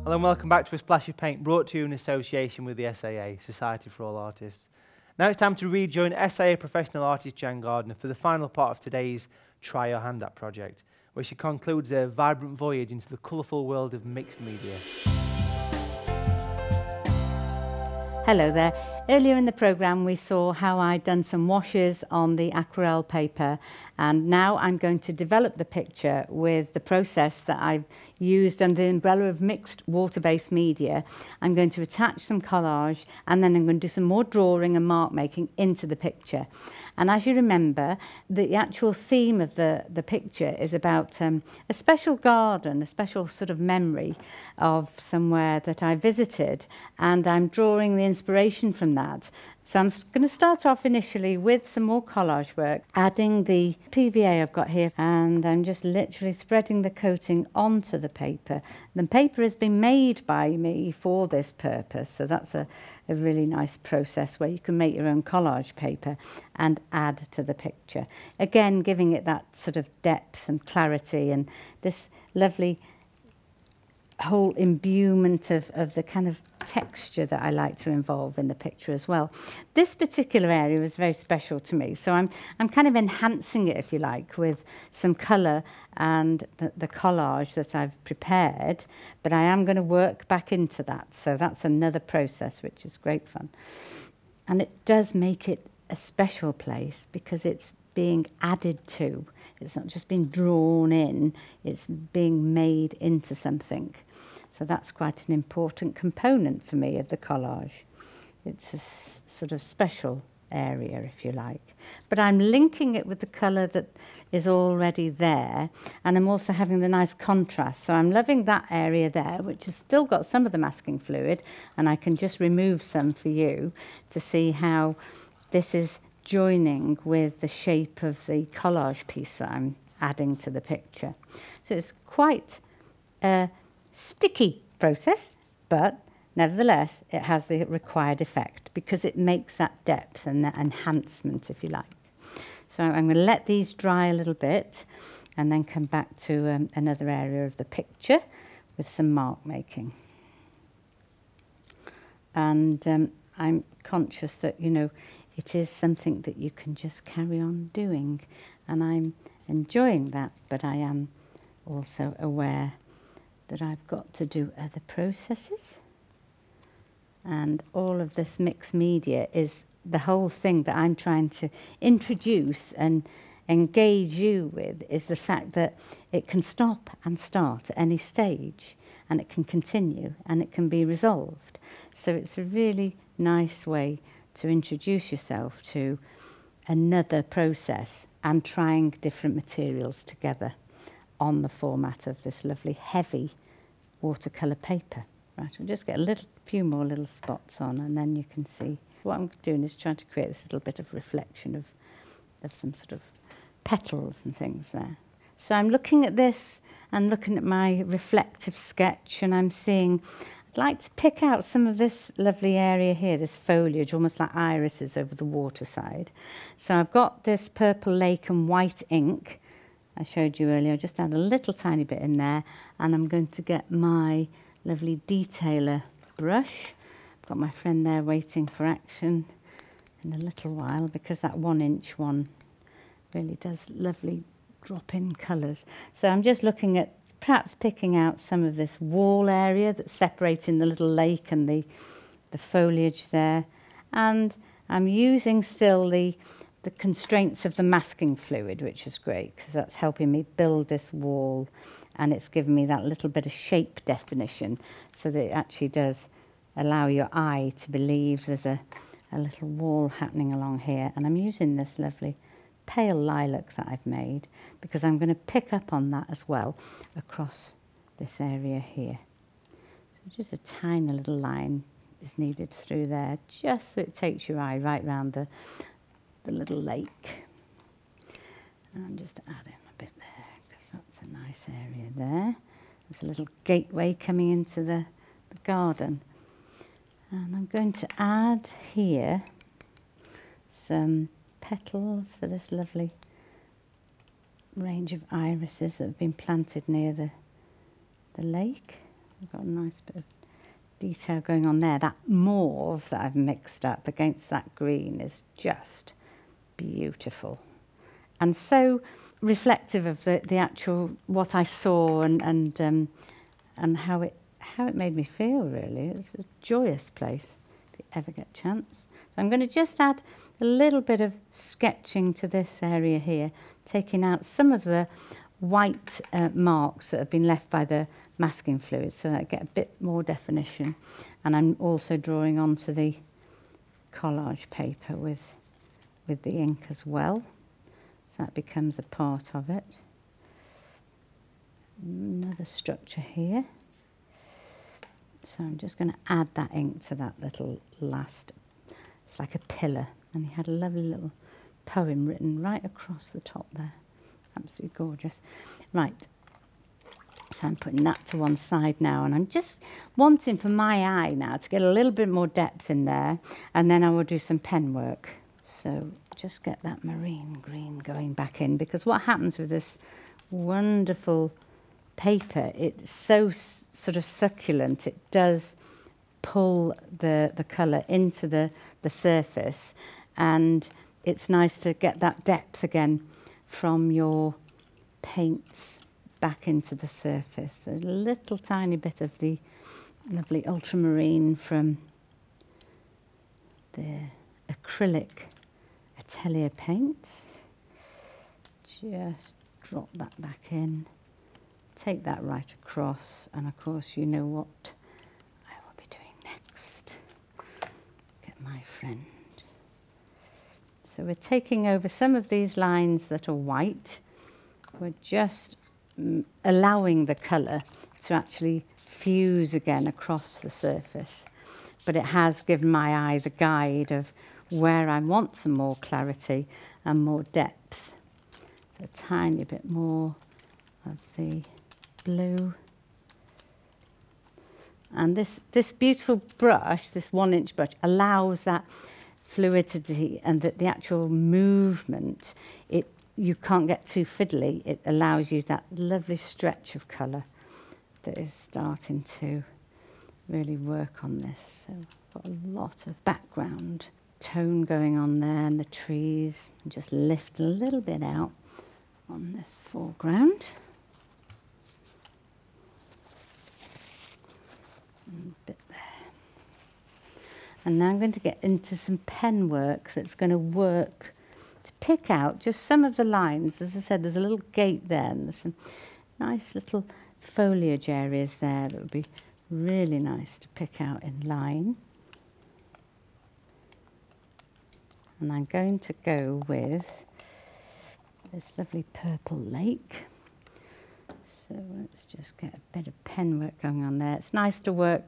Hello and welcome back to A Splash of Paint, brought to you in association with the SAA, Society for All Artists. Now it's time to rejoin SAA professional artist Jan Gardner for the final part of today's Try Your Hand At project, where she concludes a vibrant voyage into the colourful world of mixed media. Hello there. Earlier in the programme we saw how I'd done some washes on the aquarelle paper, and now I'm going to develop the picture with the process that I've used under the umbrella of mixed water-based media. I'm going to attach some collage and then I'm going to do some more drawing and mark making into the picture. And as you remember, the actual theme of the picture is about a special garden, a special sort of memory of somewhere that I visited, and I'm drawing the inspiration from that. So I'm going to start off initially with some more collage work, adding the PVA I've got here, and I'm just literally spreading the coating onto the paper. The paper has been made by me for this purpose, so that's a really nice process where you can make your own collage paper and add to the picture. Again, giving it that sort of depth and clarity and this lovely whole imbuement of the kind of texture that I like to involve in the picture as well. This particular area is very special to me, so I'm kind of enhancing it, if you like, with some colour and the collage that I've prepared, but I am going to work back into that, so that's another process which is great fun. And it does make it a special place because it's being added to. It's not just being drawn in, it's being made into something. So that's quite an important component for me of the collage. It's a sort of special area, if you like. But I'm linking it with the colour that is already there, and I'm also having the nice contrast. So I'm loving that area there, which has still got some of the masking fluid, and I can just remove some for you to see how this is joining with the shape of the collage piece that I'm adding to the picture. So it's quite a sticky process, but nevertheless it has the required effect because it makes that depth and that enhancement, if you like. So I'm going to let these dry a little bit and then come back to another area of the picture with some mark making. And I'm conscious that, you know, it is something that you can just carry on doing, and I'm enjoying that, but I am also aware that I've got to do other processes. And all of this mixed media is the whole thing that I'm trying to introduce and engage you with, is the fact that it can stop and start at any stage, and it can continue and it can be resolved. So it's a really nice way to introduce yourself to another process and trying different materials together on the format of this lovely heavy watercolour paper. Right, I'll just get a few more little spots on, and then you can see. What I'm doing is trying to create this little bit of reflection of some sort of petals and things there. So I'm looking at this and looking at my reflective sketch, and I'm seeing, I'd like to pick out some of this lovely area here, this foliage, almost like irises over the water side. So I've got this purple lake and white ink I showed you earlier. I just add a little tiny bit in there, and I'm going to get my lovely detailer brush. I've got my friend there waiting for action in a little while, because that 1-inch one really does lovely drop-in colours. So I'm just looking at perhaps picking out some of this wall area that's separating the little lake and the foliage there, and I'm using still the constraints of the masking fluid, which is great because that's helping me build this wall, and it's given me that little bit of shape definition so that it actually does allow your eye to believe there's a little wall happening along here. And I'm using this lovely pale lilac that I've made because I'm going to pick up on that as well across this area here. So just a tiny little line is needed through there, just so it takes your eye right round the little lake. And I'm just adding a bit there because that's a nice area there. There's a little gateway coming into the garden. And I'm going to add here some petals for this lovely range of irises that have been planted near the lake. I've got a nice bit of detail going on there. That mauve that I've mixed up against that green is just beautiful. And so reflective of the actual, what I saw and how it made me feel, really. It's a joyous place, if you ever get a chance. So I'm going to just add a little bit of sketching to this area here, taking out some of the white marks that have been left by the masking fluid so that I get a bit more definition. And I'm also drawing onto the collage paper with the ink as well. So that becomes a part of it. Another structure here. So I'm just going to add that ink to that little last, it's like a pillar. And he had a lovely little poem written right across the top there. Absolutely gorgeous. Right, so I'm putting that to one side now, and I'm just wanting for my eye now to get a little bit more depth in there, and then I will do some pen work. So just get that marine green going back in, because what happens with this wonderful paper, it's so sort of succulent, it does pull the colour into the surface, and it's nice to get that depth again from your paints back into the surface. A little tiny bit of the lovely ultramarine from the acrylic Atelier paints. Just drop that back in, take that right across, and of course you know what I will be doing next. Get my friend. So we're taking over some of these lines that are white. We're just allowing the colour to actually fuse again across the surface. But it has given my eye the guide of where I want some more clarity and more depth. So a tiny bit more of the blue. And this beautiful brush, this 1-inch brush, allows that fluidity and the actual movement. You can't get too fiddly. It allows you that lovely stretch of colour that is starting to really work on this. So I've got a lot of background tone going on there, and the trees, and just lift a little bit out on this foreground. And a bit there. And now I'm going to get into some pen work that's going to work to pick out just some of the lines. As I said, there's a little gate there, and there's some nice little foliage areas there that would be really nice to pick out in line. And I'm going to go with this lovely purple lake. So let's just get a bit of pen work going on there. It's nice to work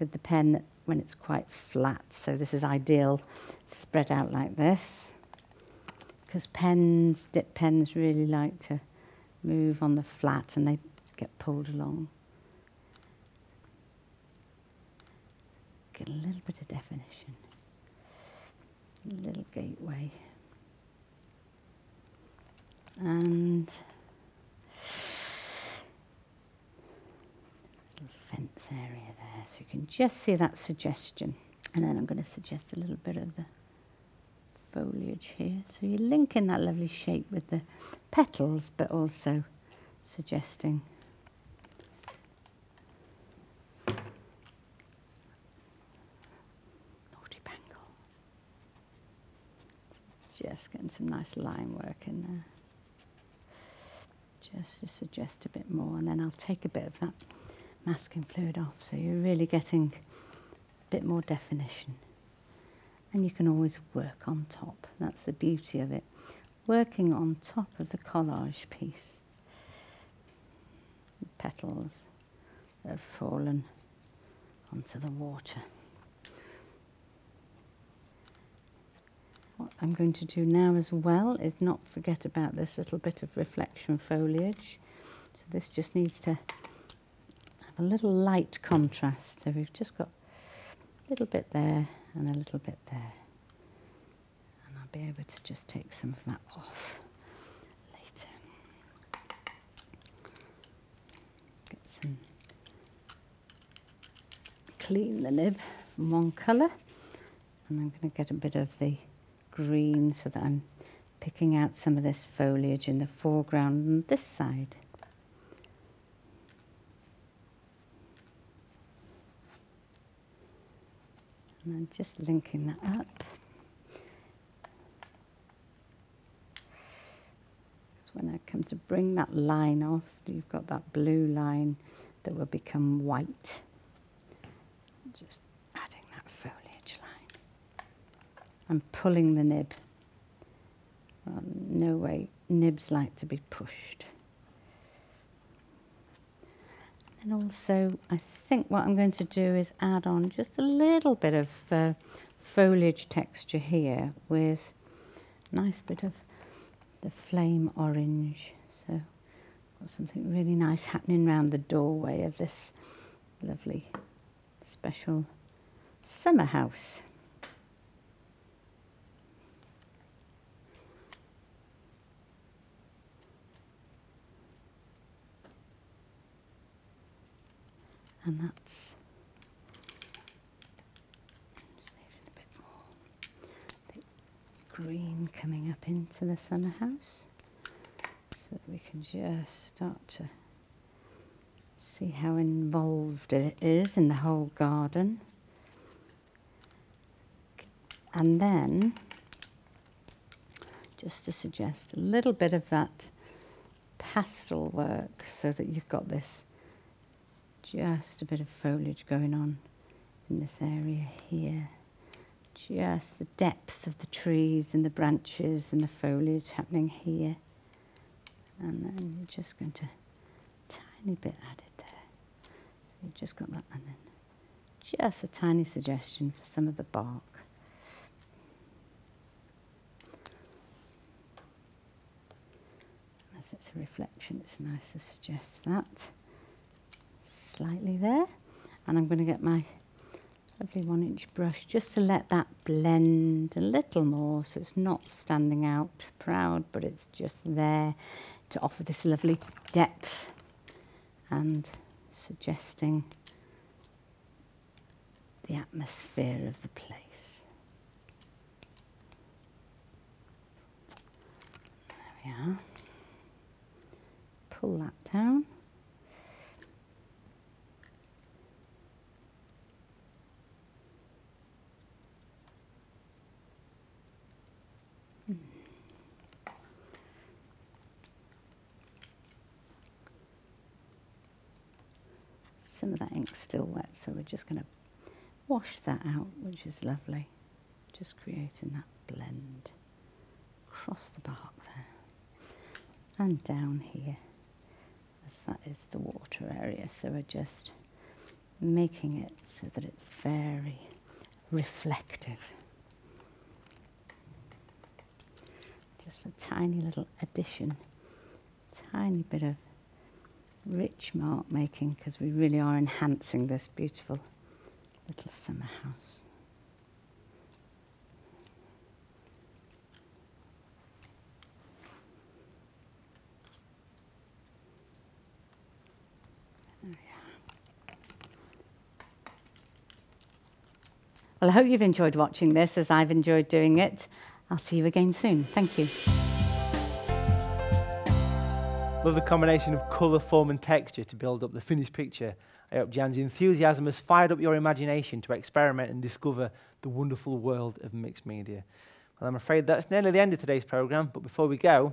with the pen when it's quite flat. So this is ideal spread out like this, because dip pens really like to move on the flat and they get pulled along. Get a little bit of definition. A little gateway. And a little fence area there, so you can just see that suggestion. And then I'm going to suggest a little bit of the foliage here. So you link in that lovely shape with the petals, but also suggesting naughty bangle. Just getting some nice line work in there. Just to suggest a bit more, and then I'll take a bit of that masking fluid off, so you're really getting a bit more definition. And you can always work on top. That's the beauty of it. Working on top of the collage piece. The petals that have fallen onto the water. What I'm going to do now as well is not forget about this little bit of reflection foliage. So this just needs to have a little light contrast. So we've just got a little bit there and a little bit there. And I'll be able to just take some of that off later. Get some clean the nib in one colour, and I'm going to get a bit of the green so that I'm picking out some of this foliage in the foreground on this side. And I'm just linking that up. When I come to bring that line off, you've got that blue line that will become white. Just adding that foliage line. I'm pulling the nib. Well, no way, nibs like to be pushed. And also, I think what I'm going to do is add on just a little bit of foliage texture here with a nice bit of the flame orange. So got something really nice happening around the doorway of this lovely special summer house. And that's just needing a bit more the green coming up into the summer house, so that we can just start to see how involved it is in the whole garden. And then, just to suggest a little bit of that pastel work so that you've got this just a bit of foliage going on in this area here. Just the depth of the trees and the branches and the foliage happening here. And then you're just going to, tiny bit added there. So you've just got that, and then just a tiny suggestion for some of the bark. As it's a reflection, it's nice to suggest that. Slightly there, and I'm going to get my lovely 1-inch brush just to let that blend a little more so it's not standing out proud, but it's just there to offer this lovely depth and suggesting the atmosphere of the place. There we are. Pull that down. Some of that ink's still wet, so we're just going to wash that out, which is lovely. Just creating that blend across the bark there and down here, as that is the water area. So we're just making it so that it's very reflective. Just a tiny little addition, tiny bit of rich mark making, because we really are enhancing this beautiful little summer house. There we are. Well, I hope you've enjoyed watching this as I've enjoyed doing it. I'll see you again soon. Thank you. Love the combination of colour, form and texture to build up the finished picture. I hope Jan's enthusiasm has fired up your imagination to experiment and discover the wonderful world of mixed media. Well, I'm afraid that's nearly the end of today's programme, but before we go,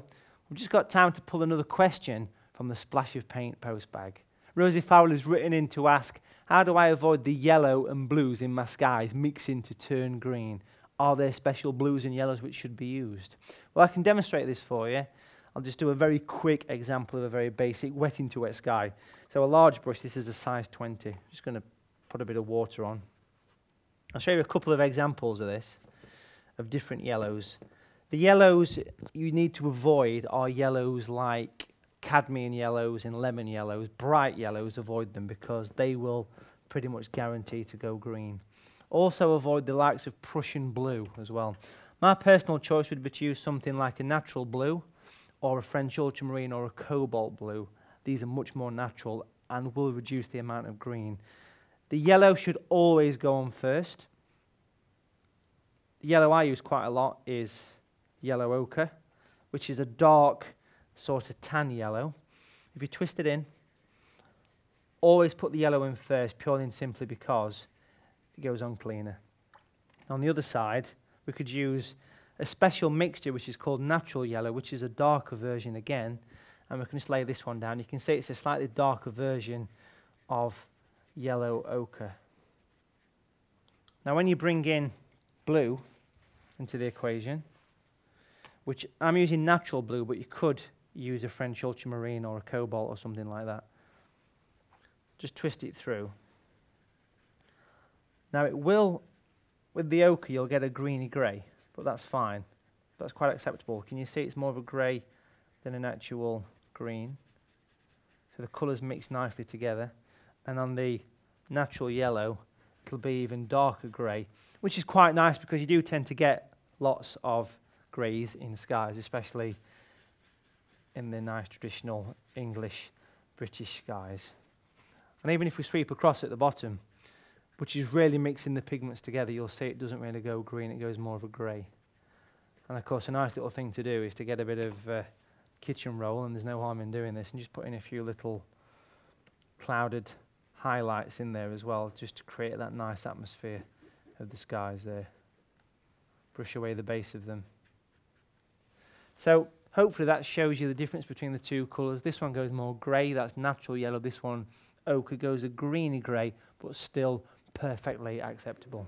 we've just got time to pull another question from the Splash of Paint post bag. Rosie Fowler's written in to ask, how do I avoid the yellow and blues in my skies mixing to turn green? Are there special blues and yellows which should be used? Well, I can demonstrate this for you. I'll just do a very quick example of a very basic wet into wet sky. So a large brush, this is a size 20. Just going to put a bit of water on. I'll show you a couple of examples of this, of different yellows. The yellows you need to avoid are yellows like cadmium yellows and lemon yellows. Bright yellows, avoid them because they will pretty much guarantee to go green. Also avoid the likes of Prussian blue as well. My personal choice would be to use something like a natural blue, or a French ultramarine or a cobalt blue. These are much more natural and will reduce the amount of green. The yellow should always go on first. The yellow I use quite a lot is yellow ochre, which is a dark sort of tan yellow. If you twist it in, always put the yellow in first, purely and simply because it goes on cleaner. On the other side, we could use a special mixture which is called natural yellow, which is a darker version again, and we can just lay this one down. You can see it's a slightly darker version of yellow ochre. Now when you bring in blue into the equation, which I'm using natural blue, but you could use a French ultramarine or a cobalt or something like that. Just twist it through. Now it will, with the ochre you'll get a greeny grey, but that's fine. That's quite acceptable. Can you see it's more of a grey than an actual green? So the colours mix nicely together. And on the natural yellow, it'll be even darker grey, which is quite nice because you do tend to get lots of greys in skies, especially in the nice traditional English, British skies. And even if we sweep across at the bottom, which is really mixing the pigments together, you'll see it doesn't really go green, it goes more of a grey. And of course a nice little thing to do is to get a bit of kitchen roll, and there's no harm in doing this, and just put in a few little clouded highlights in there as well, just to create that nice atmosphere of the skies there. Brush away the base of them. So hopefully that shows you the difference between the two colours. This one goes more grey, that's natural yellow. This one, ochre, goes a greeny grey, but still perfectly acceptable.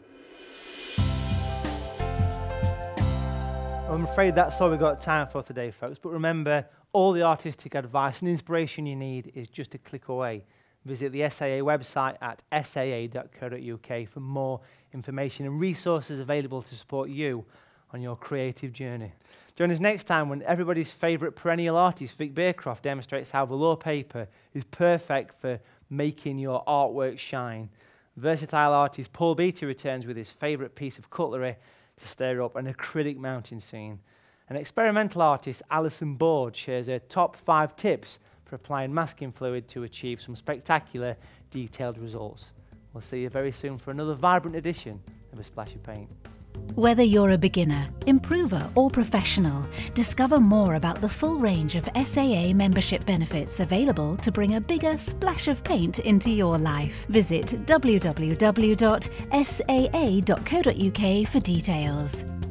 I'm afraid that's all we've got time for today, folks. But remember, all the artistic advice and inspiration you need is just a click away. Visit the SAA website at saa.co.uk for more information and resources available to support you on your creative journey. Join us next time when everybody's favourite perennial artist, Vic Bearcroft, demonstrates how velour paper is perfect for making your artwork shine. Versatile artist Paul Beattie returns with his favourite piece of cutlery to stir up an acrylic mountain scene. And experimental artist Alison Board shares her top 5 tips for applying masking fluid to achieve some spectacular, detailed results. We'll see you very soon for another vibrant edition of A Splash of Paint. Whether you're a beginner, improver or professional, discover more about the full range of SAA membership benefits available to bring a bigger splash of paint into your life. Visit www.saa.co.uk for details.